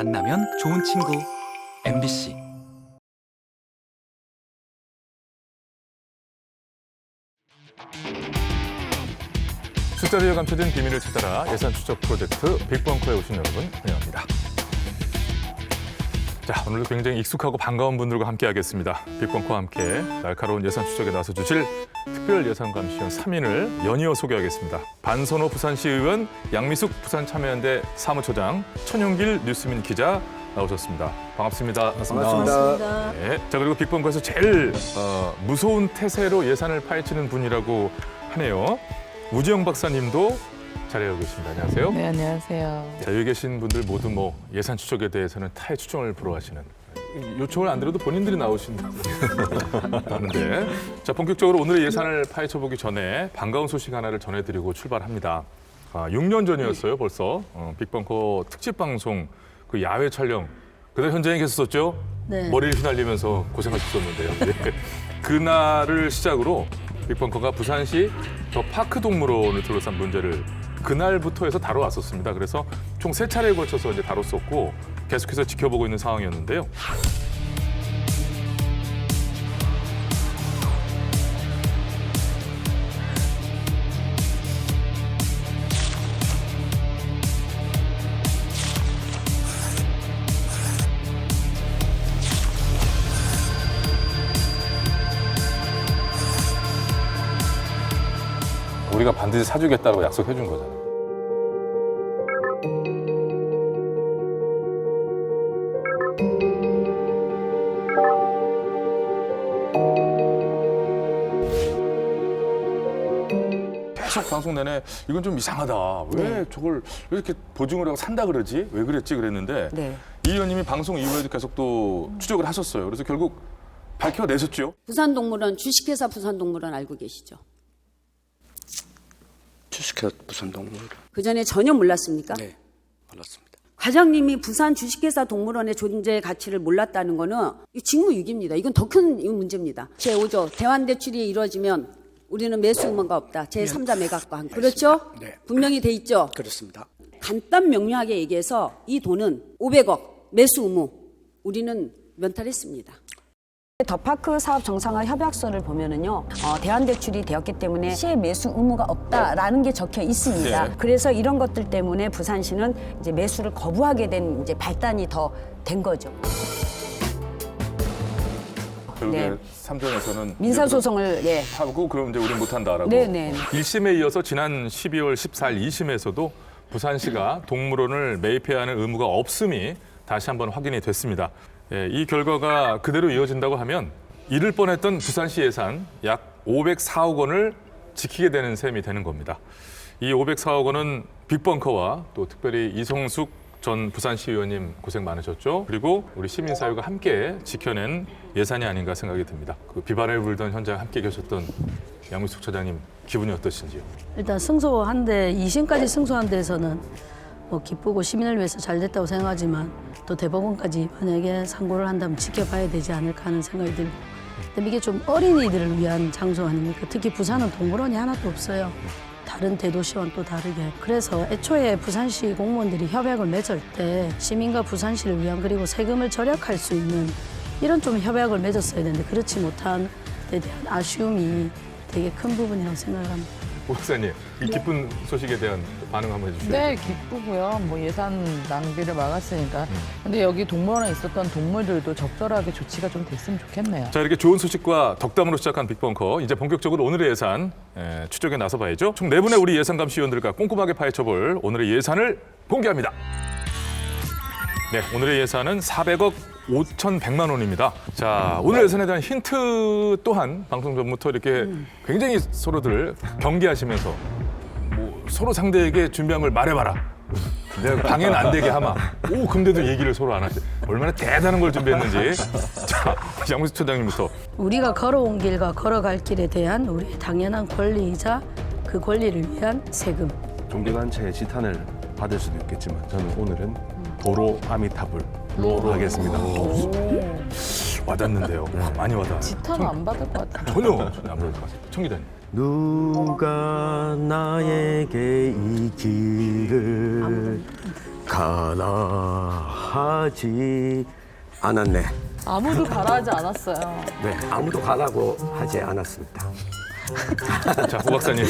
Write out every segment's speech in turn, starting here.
만나면 좋은 친구 MBC. 숫자리에 감춰진 비밀을 찾아라 예산 추적 프로젝트 빅벙커에 오신 여러분 환영합니다. 자, 오늘도 굉장히 익숙하고 반가운 분들과 함께하겠습니다. 빅벙커와 함께 날카로운 예산 추적에 나서주실 특별예산감시원 3인을 연이어 소개하겠습니다. 반선호 부산시 의원, 양미숙 부산참여연대 사무처장, 천용길 뉴스민 기자 나오셨습니다. 반갑습니다. 반갑습니다. 네. 자, 그리고 빅벙커에서 제일 무서운 태세로 예산을 파헤치는 분이라고 하네요. 우지영 박사님도 자리하고 계십니다. 안녕하세요. 네, 안녕하세요. 자, 여기 계신 분들 모두 뭐 예산 추적에 대해서는 타의 추종을 불허하시는, 요청을 안 드려도 본인들이 나오신다고 하는데, 자, 본격적으로 오늘의 예산을 파헤쳐보기 전에 반가운 소식 하나를 전해드리고 출발합니다. 6년 전이었어요, 벌써. 빅벙커 특집 방송 그 야외 촬영, 그날 현장에 계셨었죠? 네. 머리를 휘날리면서 고생하셨었는데요. 네. 그날을 시작으로 빅벙커가 부산시 더 파크 동물원을 둘러싼 문제를 그날부터 해서 다뤄왔었습니다. 그래서 총 3차례에 걸쳐서 이제 다뤘었고 계속해서 지켜보고 있는 상황이었는데요. 우리가 반드시 사주겠다고 약속해 준 거잖아요. 계속 방송 내내 이건 좀 이상하다. 왜 저걸 왜 이렇게 보증을 하고 산다 그러지? 왜 그랬지? 그랬는데 이 의원님이 방송 이후에도 계속 또 추적을 하셨어요. 그래서 결국 밝혀내셨죠. 부산동물원, 주식회사 부산동물원 알고 계시죠? 주식회사 부산동물원. 그전에 전혀 몰랐습니까? 네, 몰랐습니다. 과장님이 부산 주식회사 동물원의 존재 가치를 몰랐다는 거는 직무유기입니다. 이건 더 큰 문제입니다. 제5조 대환대출이 이루어지면 우리는 매수 의무가 없다. 제3자 매각과 그렇죠? 네. 분명히 돼 있죠? 그렇습니다. 간단 명료하게 얘기해서 이 돈은 500억 매수 의무 우리는 면탈했습니다. 더파크 사업 정상화 협약서를 보면은요, 대환대출이 되었기 때문에 시의 매수 의무가 없다라는 게 적혀 있습니다. 네. 그래서 이런 것들 때문에 부산시는 이제 매수를 거부하게 된 이제 발단이 더 된 거죠. 결국에 네. 3전에서는 민사소송을 하고 그럼 이제 우리는 못한다라고. 네네. 1심에 이어서 지난 12월 14일 2심에서도 부산시가 동물원을 매입해야 하는 의무가 없음이 다시 한번 확인이 됐습니다. 예, 이 결과가 그대로 이어진다고 하면 잃을 뻔했던 부산시 예산 약 504억 원을 지키게 되는 셈이 되는 겁니다. 이 504억 원은 빅벙커와 또 특별히 이성숙 전 부산시 의원님 고생 많으셨죠. 그리고 우리 시민사회가 함께 지켜낸 예산이 아닌가 생각이 듭니다. 그 비바람이 불던 현장 함께 계셨던 양미숙 처장님 기분이 어떠신지요? 일단 승소한 데 2심까지 승소한 데에서는 뭐 기쁘고 시민을 위해서 잘 됐다고 생각하지만 또 대법원까지 만약에 상고를 한다면 지켜봐야 되지 않을까 하는 생각이 들고, 그다음에 이게 좀 어린이들을 위한 장소 아닙니까? 특히 부산은 동물원이 하나도 없어요. 다른 대도시와는 또 다르게. 그래서 애초에 부산시 공무원들이 협약을 맺을 때 시민과 부산시를 위한, 그리고 세금을 절약할 수 있는 이런 좀 협약을 맺었어야 되는데 그렇지 못한 데 대한 아쉬움이 되게 큰 부분이라고 생각을 합니다. 오 박사님, 이 기쁜 소식에 대한 반응 한번 해주시죠. 네, 기쁘고요. 뭐 예산 낭비를 막았으니까. 근데 여기 동물원에 있었던 동물들도 적절하게 조치가 좀 됐으면 좋겠네요. 자, 이렇게 좋은 소식과 덕담으로 시작한 빅벙커. 이제 본격적으로 오늘의 예산 추적에 나서봐야죠. 총 4분의 우리 예산감시위원들과 꼼꼼하게 파헤쳐볼 오늘의 예산을 공개합니다. 네, 오늘의 예산은 400억 5,100만 원입니다. 자, 오늘 예산에 대한 힌트 또한 방송 전부터 이렇게 굉장히 서로들 경계하시면서 뭐 서로 상대에게 준비한 걸 말해봐라. 내가 방해는 안 되게 하마. 오, 근데도 얘기를 서로 안 하지. 얼마나 대단한 걸 준비했는지. 자, 양무수 처장님부터. 우리가 걸어온 길과 걸어갈 길에 대한 우리의 당연한 권리이자 그 권리를 위한 세금. 종교단체의 지탄을 받을 수도 있겠지만 저는 오늘은 도로 아미타불로 하겠습니다. 와닿는데요. 많이 와닿아요. 지탄은 안 받을 것 같아요. 전혀 안 받을 것 같아요. 청 기자님. 누가 나에게 이 길을 가나 하지 않았네. 아무도 바라지 않았어요. 네, 아무도 가라고 하지 않았습니다. 자, 호 박사님.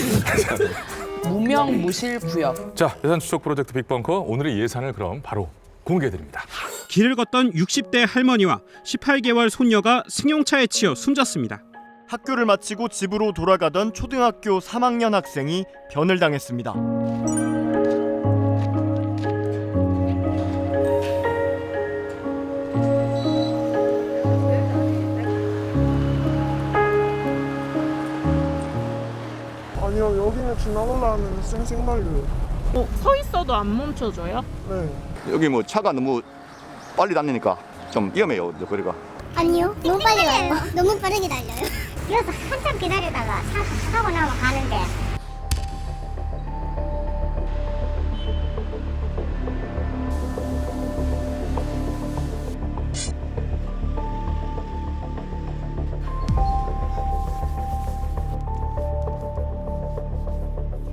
무명무실 구역. 자, 예산 추적 프로젝트 빅벙커 오늘의 예산을 그럼 바로 공개해드립니다. 길을 걷던 60대 할머니와 18개월 손녀가 승용차에 치여 숨졌습니다. 학교를 마치고 집으로 돌아가던 초등학교 3학년 학생이 변을 당했습니다. 아니요, 여기는 지나가려 하면 쌩쌩 달려요. 서 있어도 안 멈춰줘요? 네. 여기 뭐 차가 너무 빨리 다니니까 좀 위험해요, 거리가. 아니요, 너무 빨리 가요. 너무 빠르게 달려요. 그래서 한참 기다리다가 사고 나면 가는데.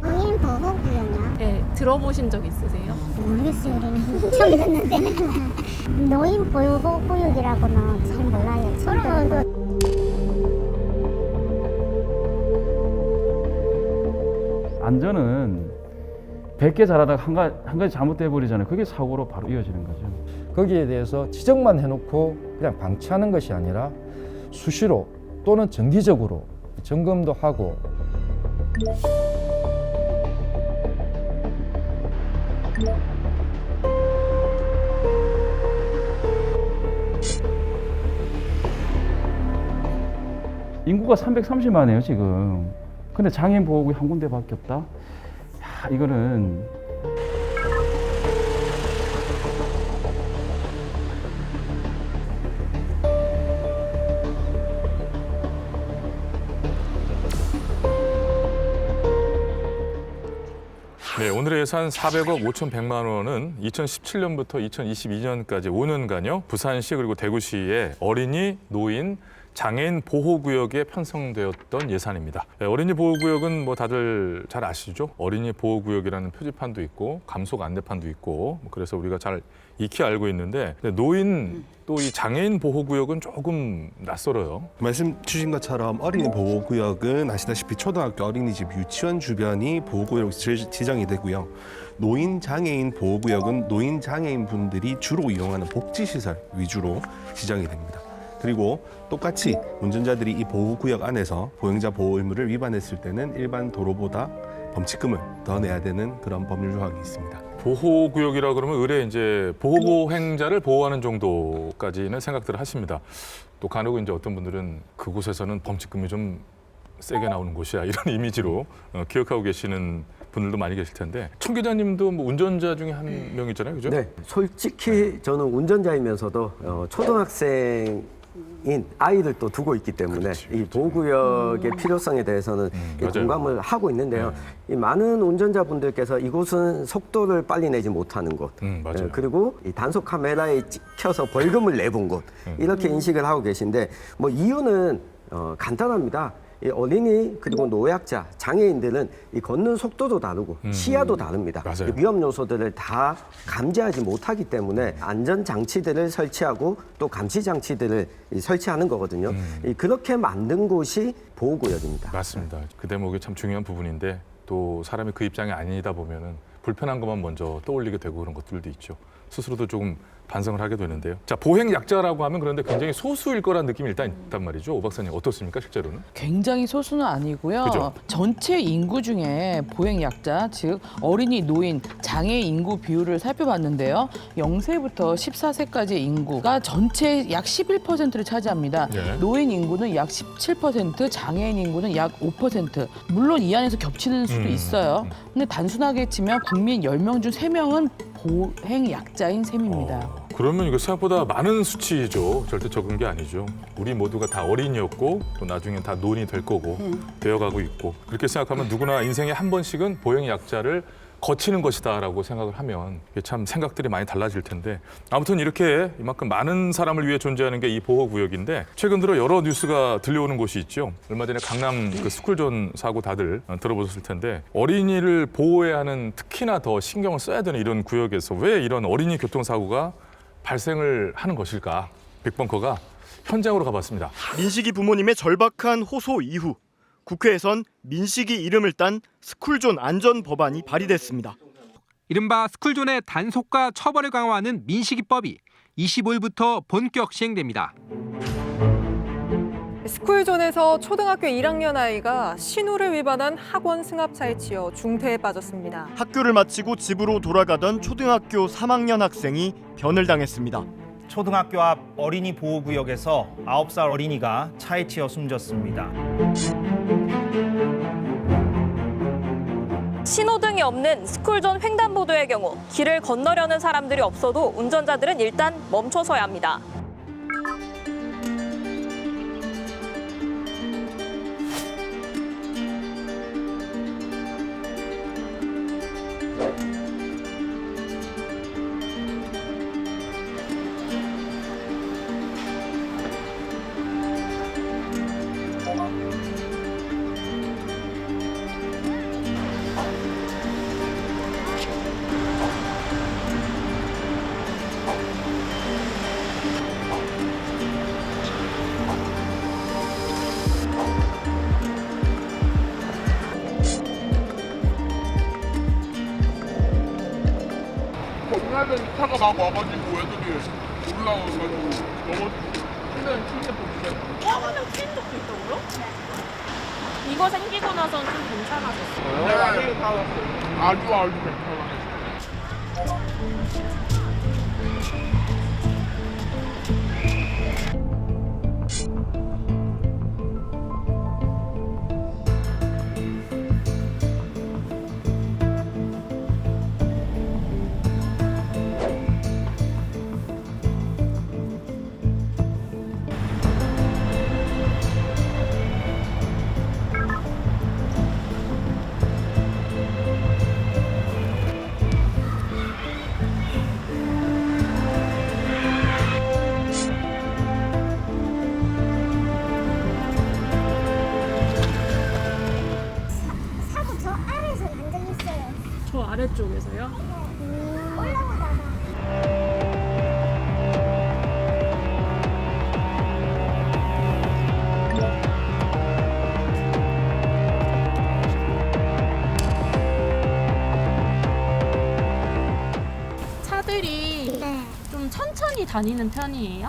노인 보호구역이요? 네, 들어보신 적 있으세요? 모르겠어요, 우리는 처음 듣는데. 노인 보호구역이라고는 잘 몰라요. 서로 안전은 100개 잘하다가 한 가지 잘못돼 버리잖아요. 그게 사고로 바로 이어지는 거죠. 거기에 대해서 지적만 해놓고 그냥 방치하는 것이 아니라 수시로 또는 정기적으로 점검도 하고. 인구가 330만이에요 지금. 근데 장애인 보호구역 한 군데밖에 없다? 야, 이거는 네, 오늘의 예산 400억 5,100만 원은 2017년부터 2022년까지 5년간요. 부산시 그리고 대구시의 어린이, 노인, 장애인 보호구역에 편성되었던 예산입니다. 네, 어린이 보호구역은 뭐 다들 잘 아시죠? 어린이 보호구역이라는 표지판도 있고 감속 안내판도 있고 그래서 우리가 잘 익히 알고 있는데 노인 또 이 장애인 보호구역은 조금 낯설어요. 말씀 주신 것처럼 어린이 보호구역은 아시다시피 초등학교 어린이집 유치원 주변이 보호구역으로 지정이 되고요. 노인 장애인 보호구역은 노인 장애인 분들이 주로 이용하는 복지시설 위주로 지정이 됩니다. 그리고 똑같이 운전자들이 이 보호구역 안에서 보행자 보호 의무를 위반했을 때는 일반 도로보다 범칙금을 더 내야 되는 그런 법률 조항이 있습니다. 보호구역이라 그러면 의뢰 이제 보호행자를 보호하는 정도까지는 생각들을 하십니다. 또 간혹 이제 어떤 분들은 그곳에서는 범칙금이 좀 세게 나오는 곳이야 이런 이미지로 기억하고 계시는 분들도 많이 계실 텐데 청 기자님도 뭐 운전자 중에 한 명이잖아요, 그죠? 네, 솔직히 저는 운전자이면서도 초등학생 인 아이를 또 두고 있기 때문에 이 보호구역의 필요성에 대해서는 공감을 하고 있는데요. 이 많은 운전자분들께서 이곳은 속도를 빨리 내지 못하는 곳, 그리고 이 단속 카메라에 찍혀서 벌금을 내본 곳 이렇게 인식을 하고 계신데 뭐 이유는 간단합니다. 이 어린이 그리고 노약자, 장애인들은 이 걷는 속도도 다르고 시야도 다릅니다. 이 위험 요소들을 다 감지하지 못하기 때문에 안전 장치들을 설치하고 또 감시 장치들을 설치하는 거거든요. 그렇게 만든 곳이 보호구역입니다. 맞습니다. 그 대목이 참 중요한 부분인데 또 사람이 그 입장이 아니다 보면은 불편한 것만 먼저 떠올리게 되고 그런 것들도 있죠. 스스로도 조금 반성을 하게 되는데요. 자, 보행약자라고 하면 그런데 굉장히 소수일 거란 느낌이 일단 있단 말이죠. 오 박사님 어떻습니까, 실제로는? 굉장히 소수는 아니고요. 그죠? 전체 인구 중에 보행약자, 즉 어린이, 노인, 장애 인구 비율을 살펴봤는데요. 0세부터 14세까지의 인구가 전체 약 11%를 차지합니다. 네. 노인 인구는 약 17%, 장애인 인구는 약 5%. 물론 이 안에서 겹치는 수도 있어요. 근데 단순하게 치면 국민 10명 중 3명은 보행약자인 셈입니다. 그러면 이거 생각보다 많은 수치죠. 절대 적은 게 아니죠. 우리 모두가 다 어린이였고 또 나중엔 다 노인이 될 거고 되어가고 있고 그렇게 생각하면 누구나 인생에 한 번씩은 보행약자를 거치는 것이다라고 생각을 하면 참 생각들이 많이 달라질 텐데 아무튼 이렇게 이만큼 많은 사람을 위해 존재하는 게 이 보호구역인데 최근 들어 여러 뉴스가 들려오는 곳이 있죠. 얼마 전에 강남 그 스쿨존 사고 다들 들어보셨을 텐데 어린이를 보호해야 하는 특히나 더 신경을 써야 되는 이런 구역에서 왜 이런 어린이 교통사고가 발생을 하는 것일까? 빅벙커가 현장으로 가봤습니다. 민식이 부모님의 절박한 호소 이후 국회에선 민식이 이름을 딴 스쿨존 안전 법안이 발의됐습니다. 이른바 스쿨존의 단속과 처벌을 강화하는 민식이법이 25일부터 본격 시행됩니다. 스쿨존에서 초등학교 1학년 아이가 신호를 위반한 학원 승합차에 치여 중태에 빠졌습니다. 학교를 마치고 집으로 돌아가던 초등학교 3학년 학생이 변을 당했습니다. 초등학교 앞 어린이 보호구역에서 9살 어린이가 차에 치여 숨졌습니다. 신호등이 없는 스쿨존 횡단보도의 경우 길을 건너려는 사람들이 없어도 운전자들은 일단 멈춰서야 합니다. 건너던 차가 막 와가지고 애들이 올라와가지고 넘어지고 근데 진짜 보시죠. 화면 튄 적도 있다고요? 이거 생기고 나서는 좀 괜찮아졌어요. 내가 아주 괜찮아. 저 아래쪽에서요? 올라오다가. 차들이 좀 천천히 다니는 편이에요?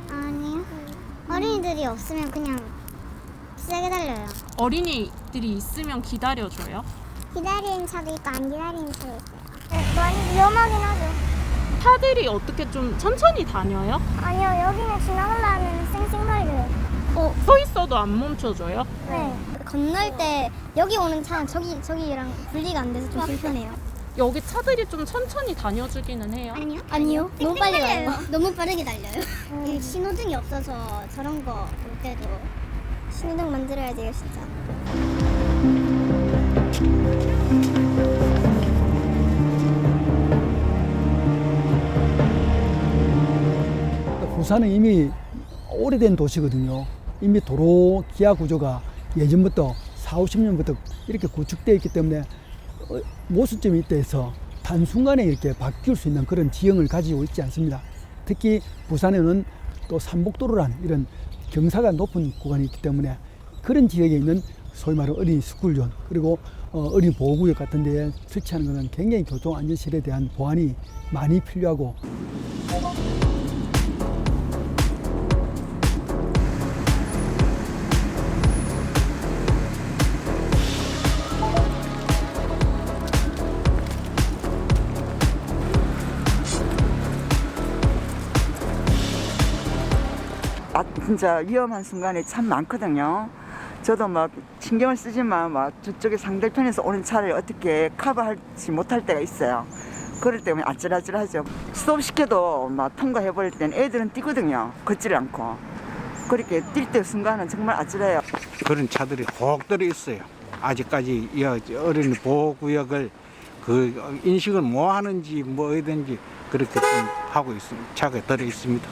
아니요. 어린이들이 없으면 그냥 세게 달려요. 어린이들이 있으면 기다려줘요? 기다리는 차도 있고 안 기다리는 차도 있어요. 많이 위험하긴 하죠. 차들이 어떻게 좀 천천히 다녀요? 아니요, 여기는 지나가려면 쌩쌩 달려요. 서 있어도 안 멈춰줘요? 네. 건널 때 여기 오는 차는 저기랑 분리가 안 돼서 좀 불편해요. 여기 차들이 좀 천천히 다녀주기는 해요? 아니요. 너무 빨리 가요. 너무 빠르게 달려요. 이 신호등이 없어서 저런 거 볼 때도 신호등 만들어야 돼요, 진짜. 부산은 이미 오래된 도시거든요. 이미 도로 기하 구조가 예전부터 40~50년부터 이렇게 구축되어 있기 때문에 모순점이 있다 해서 단순간에 이렇게 바뀔 수 있는 그런 지형을 가지고 있지 않습니다. 특히 부산에는 또 삼복도로란 이런 경사가 높은 구간이 있기 때문에 그런 지역에 있는 소위 말하는 어린이 스쿨존 그리고 어린이 보호구역 같은 데에 설치하는 것은 굉장히 교통안전실에 대한 보완이 많이 필요하고 진짜 위험한 순간이 참 많거든요. 저도 막 신경을 쓰지만 막 저쪽에 상대편에서 오는 차를 어떻게 커버하지 못할 때가 있어요. 그럴 때면 아찔아찔하죠. 스톱시켜도 막 통과해버릴 땐 애들은 뛰거든요. 걷지를 않고. 그렇게 뛸 때 순간은 정말 아찔해요. 그런 차들이 혹들이 있어요. 아직까지 이 어린이 보호구역을 그 인식을 뭐 하는지 뭐 어디든지 그렇게 좀 하고 있습니다. 차가 들어 있습니다.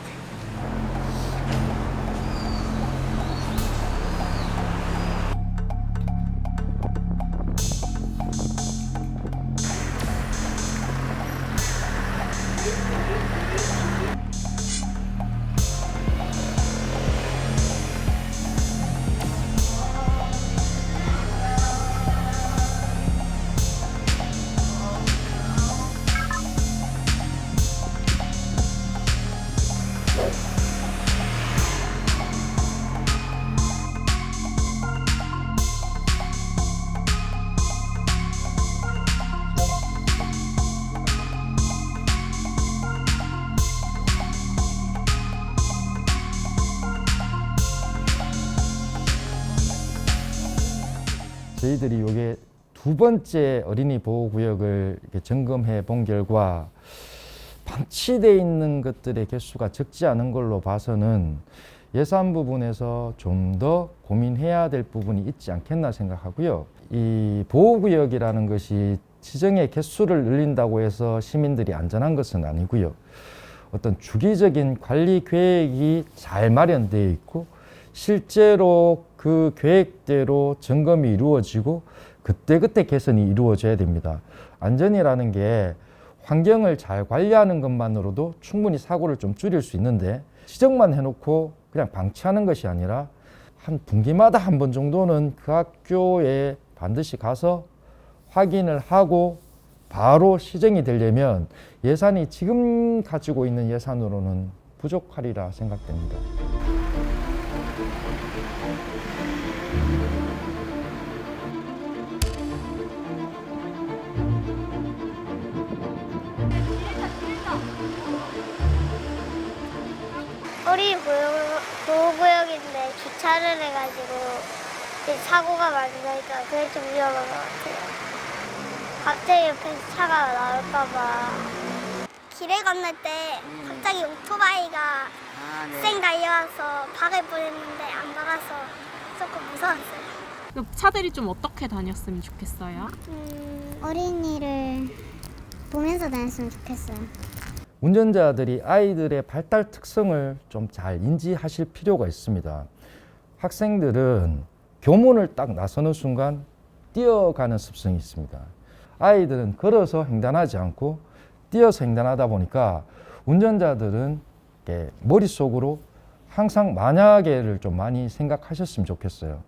저희들이 이게 두 번째 어린이 보호구역을 이렇게 점검해 본 결과 방치되어 있는 것들의 개수가 적지 않은 걸로 봐서는 예산 부분에서 좀 더 고민해야 될 부분이 있지 않겠나 생각하고요. 이 보호구역이라는 것이 지정의 개수를 늘린다고 해서 시민들이 안전한 것은 아니고요. 어떤 주기적인 관리 계획이 잘 마련되어 있고 실제로 그 계획대로 점검이 이루어지고 그때그때 개선이 이루어져야 됩니다. 안전이라는 게 환경을 잘 관리하는 것만으로도 충분히 사고를 좀 줄일 수 있는데 지적만 해놓고 그냥 방치하는 것이 아니라 한 분기마다 한 번 정도는 그 학교에 반드시 가서 확인을 하고 바로 시정이 되려면 예산이 지금 가지고 있는 예산으로는 부족하리라 생각됩니다. 어린이 보호구역인데 주차를 해가지고 사고가 많이 나니까 그게 좀 위험한 것 같아요. 갑자기 옆에서 차가 나올까봐. 길을 건널 때 갑자기 오토바이가 쌩 달려와서 박을 뻔했는데 안 박아서 조금 무서웠어요. 차들이 좀 어떻게 다녔으면 좋겠어요? 어린이를 보면서 다녔으면 좋겠어요. 운전자들이 아이들의 발달 특성을 좀 잘 인지하실 필요가 있습니다. 학생들은 교문을 딱 나서는 순간 뛰어가는 습성이 있습니다. 아이들은 걸어서 횡단하지 않고 뛰어서 횡단하다 보니까 운전자들은 머릿속으로 항상 만약에를 좀 많이 생각하셨으면 좋겠어요.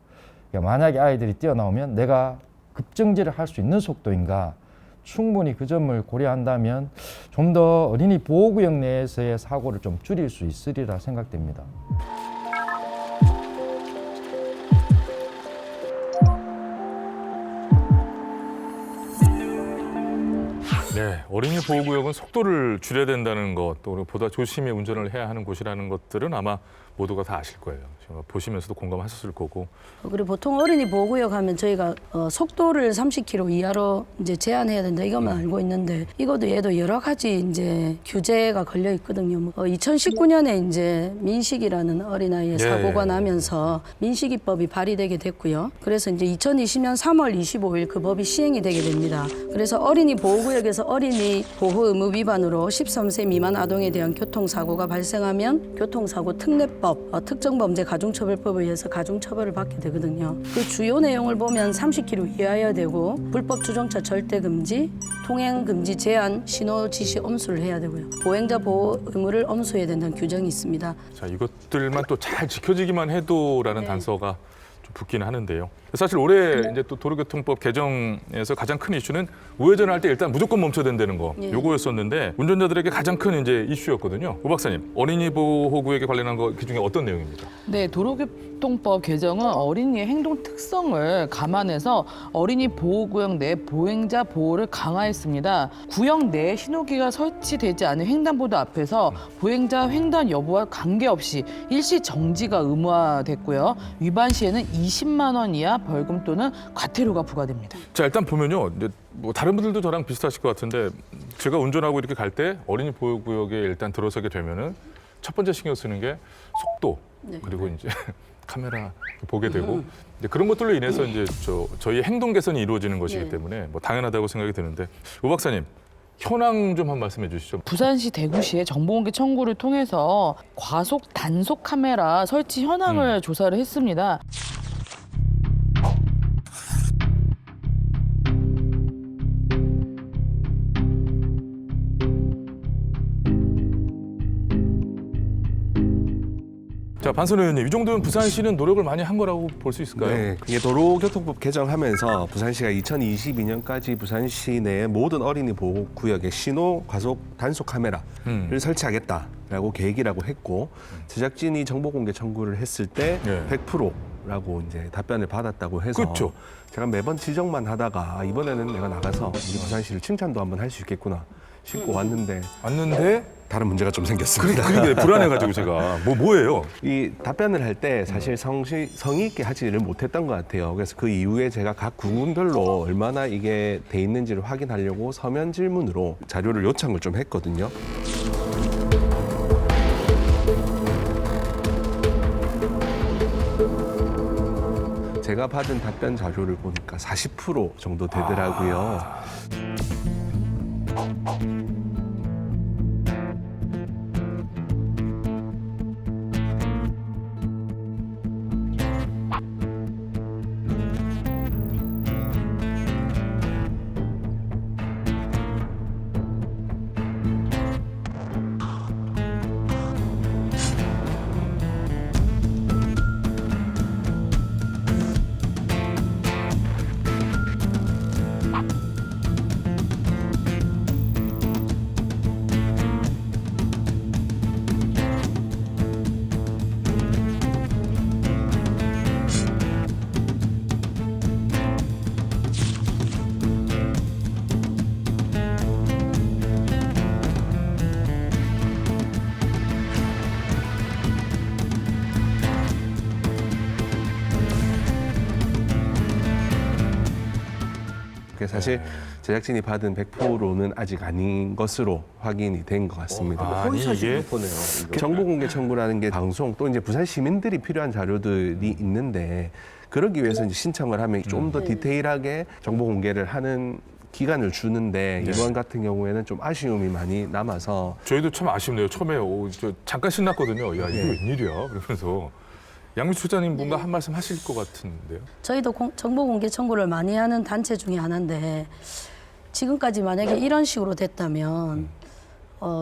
만약에 아이들이 뛰어나오면 내가 급정지를 할 수 있는 속도인가, 충분히 그 점을 고려한다면 좀 더 어린이 보호구역 내에서의 사고를 좀 줄일 수 있으리라 생각됩니다. 네, 어린이 보호구역은 속도를 줄여야 된다는 것, 또 보다 조심히 운전을 해야 하는 곳이라는 것들은 아마 모두가 다 아실 거예요. 보시면서도 공감하셨을 거고. 그리고 보통 어린이 보호구역 하면 저희가 속도를 30km 이하로 이제 제한해야 된다 이것만 알고 있는데 이것도 얘도 여러 가지 이제 규제가 걸려 있거든요. 2019년에 이제 민식이라는 어린아이의 사고가 나면서 민식이법이 발의되게 됐고요. 그래서 이제 2020년 3월 25일 그 법이 시행이 되게 됩니다. 그래서 어린이 보호구역에서 어린이 보호 의무 위반으로 13세 미만 아동에 대한 교통사고가 발생하면 교통사고 특례법, 특정범죄 가중처벌법에 의해서 가중처벌을 받게 되거든요. 그 주요 내용을 보면 30km 이하여야 되고 불법 주정차 절대 금지, 통행 금지 제한, 신호 지시 엄수를 해야 되고요. 보행자 보호 의무를 엄수해야 된다는 규정이 있습니다. 자, 이것들만 또 잘 지켜지기만 해도라는 단서가 좀 붙기는 하는데요. 사실 올해 이제 또 도로교통법 개정에서 가장 큰 이슈는 우회전할 때 일단 무조건 멈춰야 된다는 거, 요거였었는데 운전자들에게 가장 큰 이제 이슈였거든요. 오 박사님, 어린이 보호구역에 관련한 거 그 중에 어떤 내용입니까? 네, 도로교통법 개정은 어린이의 행동 특성을 감안해서 어린이 보호구역 내 보행자 보호를 강화했습니다. 구역 내에 신호기가 설치되지 않은 횡단보도 앞에서 보행자 횡단 여부와 관계없이 일시 정지가 의무화됐고요. 위반 시에는 20만 원 이하 벌금 또는 과태료가 부과됩니다. 자, 일단 보면요. 이제 뭐 다른 분들도 저랑 비슷하실 것 같은데 제가 운전하고 이렇게 갈 때 어린이 보호구역에 일단 들어서게 되면은 첫 번째 신경 쓰는 게 속도, 그리고 이제 카메라 보게 되고 이제 그런 것들로 인해서 이제 저희 행동 개선이 이루어지는 것이기 때문에 뭐 당연하다고 생각이 드는데 오 박사님, 현황 좀 한 말씀해 주시죠. 부산시, 대구시의 정보공개 청구를 통해서 과속 단속 카메라 설치 현황을 조사를 했습니다. 자, 반선 의원님, 이 정도면 부산시는 노력을 많이 한 거라고 볼 수 있을까요? 네, 이게 도로교통법 개정하면서 부산시가 2022년까지 부산시 내의 모든 어린이 보호구역에 신호 과속 단속 카메라를 설치하겠다라고 계획이라고 했고 제작진이 정보공개 청구를 했을 때 100%라고 이제 답변을 받았다고 해서 제가 매번 지적만 하다가 이번에는 내가 나가서 우리 부산시를 칭찬도 한번 할 수 있겠구나 싣고 왔는데 왔는데 다른 문제가 좀 생겼습니다. 그러게 불안해가지고 제가 뭐예요? 이 답변을 할 때 사실 성의 있게 하지를 못했던 것 같아요. 그래서 그 이후에 제가 각 구군별로 얼마나 이게 돼 있는지를 확인하려고 서면 질문으로 자료를 요청을 좀 했거든요. 제가 받은 답변 자료를 보니까 40% 정도 되더라고요. 사실 제작진이 받은 100%는 아직 아닌 것으로 확인이 된 것 같습니다. 아니 이게 정보 공개 청구라는 게 방송 또 이제 부산 시민들이 필요한 자료들이 있는데 그러기 위해서 이제 신청을 하면 좀 더 디테일하게 정보 공개를 하는 기간을 주는데 이번 같은 경우에는 좀 아쉬움이 많이 남아서 저희도 참 아쉽네요. 처음에 저 잠깐 신났거든요. 야 이게 웬일이야? 그러면서 양미수 소장님 뭔가 한 말씀 하실 것 같은데요. 저희도 정보 공개 청구를 많이 하는 단체 중에 하나인데 지금까지 만약에 이런 식으로 됐다면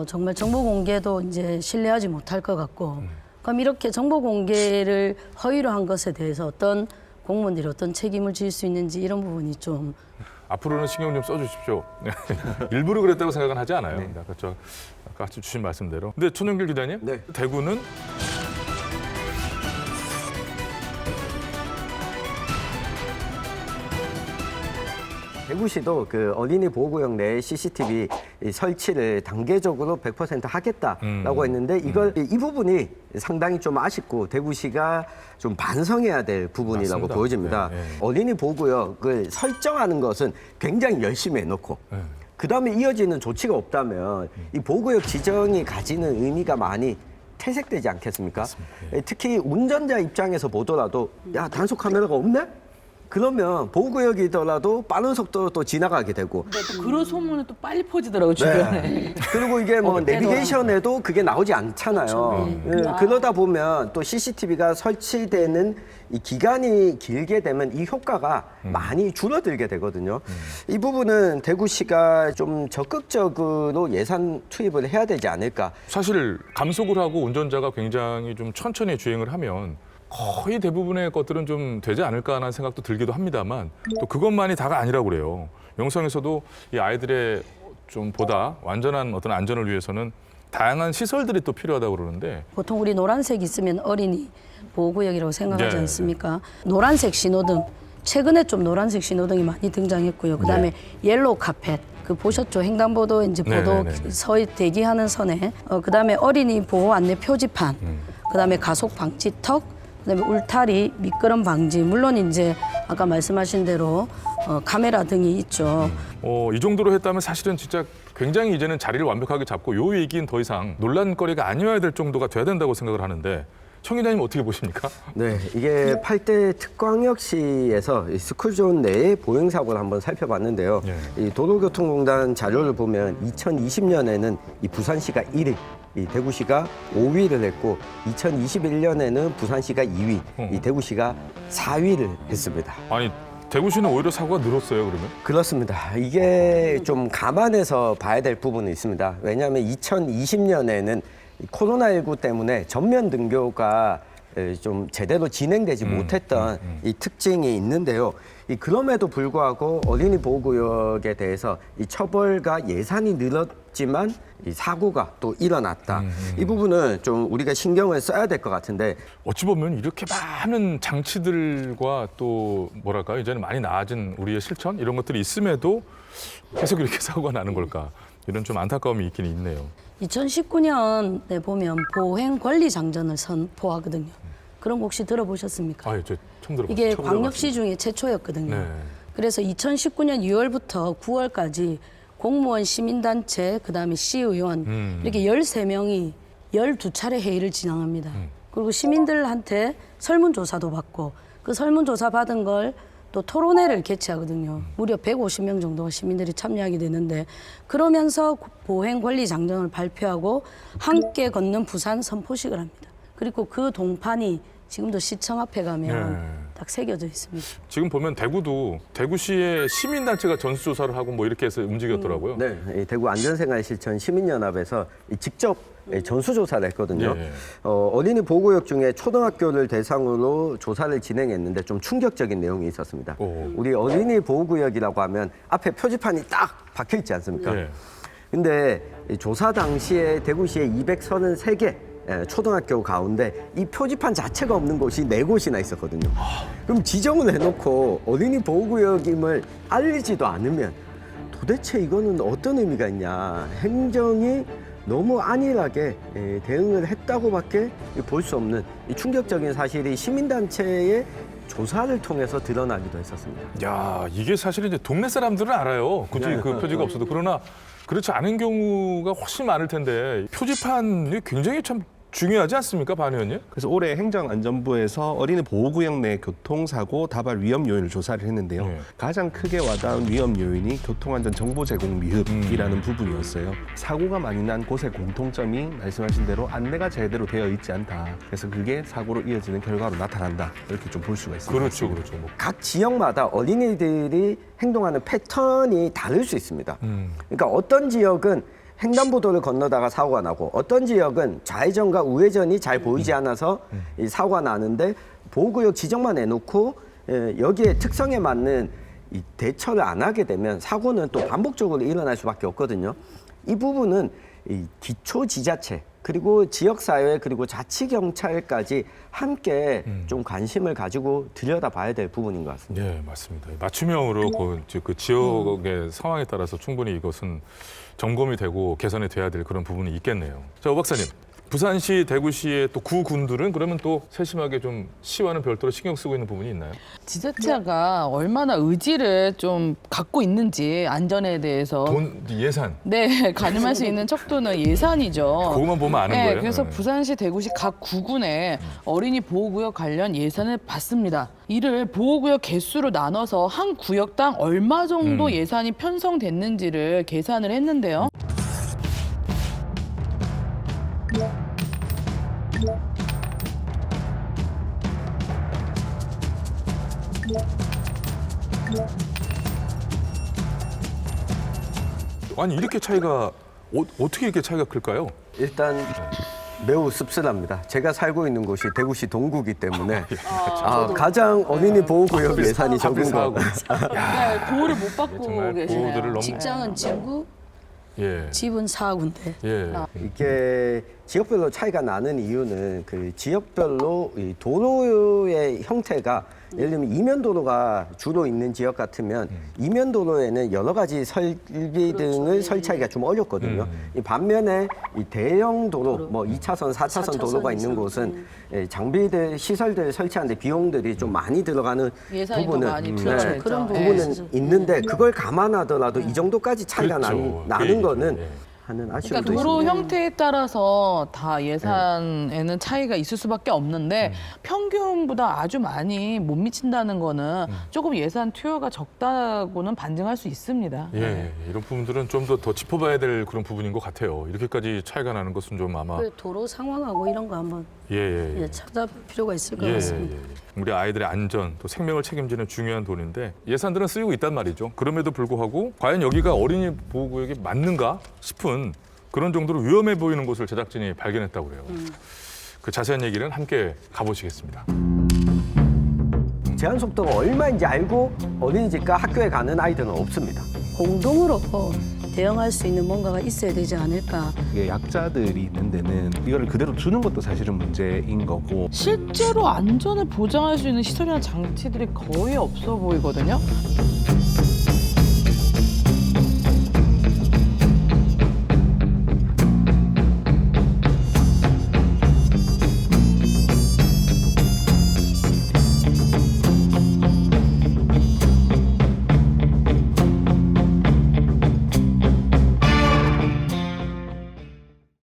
정말 정보 공개도 이제 신뢰하지 못할 것 같고 그럼 이렇게 정보 공개를 허위로 한 것에 대해서 어떤 공무원들이 어떤 책임을 질 수 있는지 이런 부분이 좀 앞으로는 신경 좀 써주십시오. 일부러 그랬다고 생각은 하지 않아요. 아까 주신 말씀대로. 근데 천영길 기자님, 대구는 대구시도 그 어린이 보호구역 내에 CCTV 설치를 단계적으로 100% 하겠다라고 했는데 이 부분이 상당히 좀 아쉽고 대구시가 좀 반성해야 될 부분이라고 맞습니다. 보여집니다. 어린이 보호구역을 설정하는 것은 굉장히 열심히 해놓고 그다음에 이어지는 조치가 없다면 이 보호구역 지정이 가지는 의미가 많이 퇴색되지 않겠습니까? 특히 운전자 입장에서 보더라도 야 단속 카메라가 없네? 그러면 보호구역이더라도 빠른 속도로 또 지나가게 되고. 또 그런 소문은 또 빨리 퍼지더라고요, 주변에. 네. 그리고 이게 뭐 내비게이션에도 그게 나오지 않잖아요. 그러다 보면 또 CCTV가 설치되는 이 기간이 길게 되면 이 효과가 많이 줄어들게 되거든요. 이 부분은 대구시가 좀 적극적으로 예산 투입을 해야 되지 않을까. 사실 감속을 하고 운전자가 굉장히 좀 천천히 주행을 하면 거의 대부분의 것들은 좀 되지 않을까 하는 생각도 들기도 합니다만 또 그것만이 다가 아니라고 그래요. 영상에서도 이 아이들의 좀 보다 완전한 어떤 안전을 위해서는 다양한 시설들이 또 필요하다고 그러는데 보통 우리 노란색 있으면 어린이 보호구역이라고 생각하지 않습니까? 노란색 신호등, 최근에 좀 노란색 신호등이 많이 등장했고요. 그다음에 옐로우 카펫, 그 보셨죠? 횡단보도 이제 보도 서 대기하는 선에 그다음에 어린이 보호 안내 표지판, 그다음에 가속 방지턱, 그다음에 울타리, 미끄럼 방지, 물론 이제 아까 말씀하신 대로 카메라 등이 있죠. 이 정도로 했다면 사실은 진짜 굉장히 이제는 자리를 완벽하게 잡고 요 얘기는 더 이상 논란거리가 아니어야 될 정도가 돼야 된다고 생각을 하는데 청 기자님 어떻게 보십니까? 네, 이게 8대 특광역시에서 스쿨존 내의 보행 사고를 한번 살펴봤는데요. 이 도로교통공단 자료를 보면 2020년에는 이 부산시가 1위, 이 대구시가 5위를 했고 2021년에는 부산시가 2위, 이 대구시가 4위를 했습니다. 아니 대구시는 오히려 사고가 늘었어요, 그러면? 그렇습니다. 이게 좀 감안해서 봐야 될 부분이 있습니다. 왜냐하면 2020년에는 코로나19 때문에 전면 등교가 좀 제대로 진행되지 못했던 이 특징이 있는데요. 그럼에도 불구하고 어린이 보호구역에 대해서 이 처벌과 예산이 늘었지만 이 사고가 또 일어났다. 이 부분은 좀 우리가 신경을 써야 될 것 같은데 어찌 보면 이렇게 많은 장치들과 또 뭐랄까요 이제는 많이 나아진 우리의 실천 이런 것들이 있음에도 계속 이렇게 사고가 나는 걸까 이런 좀 안타까움이 있긴 있네요. 2019년에 보면 보행 권리 장전을 선포하거든요. 그런 거 혹시 들어보셨습니까? 저 처음 들어봤어요. 이게 광역시 중에 최초였거든요. 네. 그래서 2019년 2월부터 9월까지 공무원, 시민단체, 그다음에 시의원 이렇게 13명이 12차례 회의를 진행합니다. 그리고 시민들한테 설문조사도 받고 그 설문조사 받은 걸 또 토론회를 개최하거든요. 무려 150명 정도가 시민들이 참여하게 되는데 그러면서 보행 권리 장전을 발표하고 함께 걷는 부산 선포식을 합니다. 그리고 그 동판이 지금도 시청 앞에 가면 딱 새겨져 있습니다. 지금 보면 대구도 대구시의 시민단체가 전수조사를 하고 뭐 이렇게 해서 움직였더라고요. 네, 이 대구 안전생활실천 시민연합에서 직접 전수조사를 했거든요. 어린이 보호구역 중에 초등학교를 대상으로 조사를 진행했는데 좀 충격적인 내용이 있었습니다. 우리 어린이 보호구역이라고 하면 앞에 표지판이 딱 박혀 있지 않습니까? 근데 조사 당시에 대구시에 233개 초등학교 가운데 이 표지판 자체가 없는 곳이 4곳이나 있었거든요. 그럼 지정을 해놓고 어린이 보호구역임을 알리지도 않으면 도대체 이거는 어떤 의미가 있냐. 행정이 너무 안일하게 대응을 했다고밖에 볼 수 없는 이 충격적인 사실이 시민단체의 조사를 통해서 드러나기도 했었습니다. 야, 이게 사실은 이제 동네 사람들은 알아요. 굳이 그 표지가 없어도. 그러나 그렇지 않은 경우가 훨씬 많을 텐데 표지판이 굉장히 참 중요하지 않습니까, 반 의원님? 그래서 올해 행정안전부에서 어린이 보호구역 내 교통사고 다발 위험 요인을 조사를 했는데요. 가장 크게 와닿은 위험 요인이 교통안전 정보 제공 미흡이라는 부분이었어요. 사고가 많이 난 곳의 공통점이 말씀하신 대로 안내가 제대로 되어 있지 않다. 그래서 그게 사고로 이어지는 결과로 나타난다. 이렇게 좀 볼 수가 있습니다. 그렇죠. 각 지역마다 어린이들이 행동하는 패턴이 다를 수 있습니다. 그러니까 어떤 지역은 횡단보도를 건너다가 사고가 나고 어떤 지역은 좌회전과 우회전이 잘 보이지 않아서 이 사고가 나는데 보호구역 지정만 해놓고 여기에 특성에 맞는 이 대처를 안 하게 되면 사고는 또 반복적으로 일어날 수밖에 없거든요. 이 부분은 이 기초 지자체 그리고 지역사회 그리고 자치경찰까지 함께 좀 관심을 가지고 들여다봐야 될 부분인 것 같습니다. 네, 맞습니다. 맞춤형으로 그 지역의 상황에 따라서 충분히 이것은 점검이 되고 개선이 돼야 될 그런 부분이 있겠네요. 자, 오 박사님. 부산시, 대구시의 또 구군들은 그러면 또 세심하게 좀 시와는 별도로 신경 쓰고 있는 부분이 있나요? 지자체가 얼마나 의지를 좀 갖고 있는지 안전에 대해서 예산. 네, 가늠할 수 있는 척도는 예산이죠. 그것만 보면 아는 거예요. 그래서 부산시, 대구시 각 구군에 어린이 보호구역 관련 예산을 받습니다. 이를 보호구역 개수로 나눠서 한 구역당 얼마 정도 예산이 편성됐는지를 계산을 했는데요. 아니 이렇게 차이가 어떻게 이렇게 차이가 클까요? 일단 매우 씁쓸합니다. 제가 살고 있는 곳이 대구시 동구이기 때문에 가장 어린이 보호구역 예산이 적은 거. 네, 보호를 못 받고 계시네요. 직장은 친구, 집은 사군데. 이게 지역별로 차이가 나는 이유는 그 지역별로 이 도로의 형태가 예를 들면 이면도로가 주로 있는 지역 같으면 이면도로에는 여러 가지 설비 등을 설치하기가 좀 어렵거든요. 이 반면에 이 대형 도로, 뭐 2차선, 4차선 도로가 있는 곳은 장비들, 시설들 설치하는데 비용들이 좀 많이 들어가는 부분은 그런 부분은 있는데 그걸 감안하더라도 이 정도까지 차이가 나는 거는 하는 아쉬움도 그러니까 도로 있습니다. 형태에 따라서 다 예산에는 차이가 있을 수밖에 없는데 평균보다 아주 많이 못 미친다는 거는 조금 예산 투여가 적다고는 반증할 수 있습니다. 이런 부분들은 좀 더 짚어봐야 될 그런 부분인 것 같아요. 이렇게까지 차이가 나는 것은 좀 아마 도로 상황하고 이런 거 한번 찾아볼 필요가 있을 것 예, 같습니다. 우리 아이들의 안전, 또 생명을 책임지는 중요한 돈인데 예산들은 쓰이고 있단 말이죠. 그럼에도 불구하고 과연 여기가 어린이 보호구역이 맞는가 싶은 그런 정도로 위험해 보이는 곳을 제작진이 발견했다고 그래요. 그 자세한 얘기는 함께 가보시겠습니다. 제한 속도가 얼마인지 알고 어린이집과 학교에 가는 아이들은 없습니다. 공동으로 대응할 수 있는 뭔가가 있어야 되지 않을까. 이게 약자들이 있는 데는 이거를 그대로 두는 것도 사실은 문제인 거고 실제로 안전을 보장할 수 있는 시설이나 장치들이 거의 없어 보이거든요.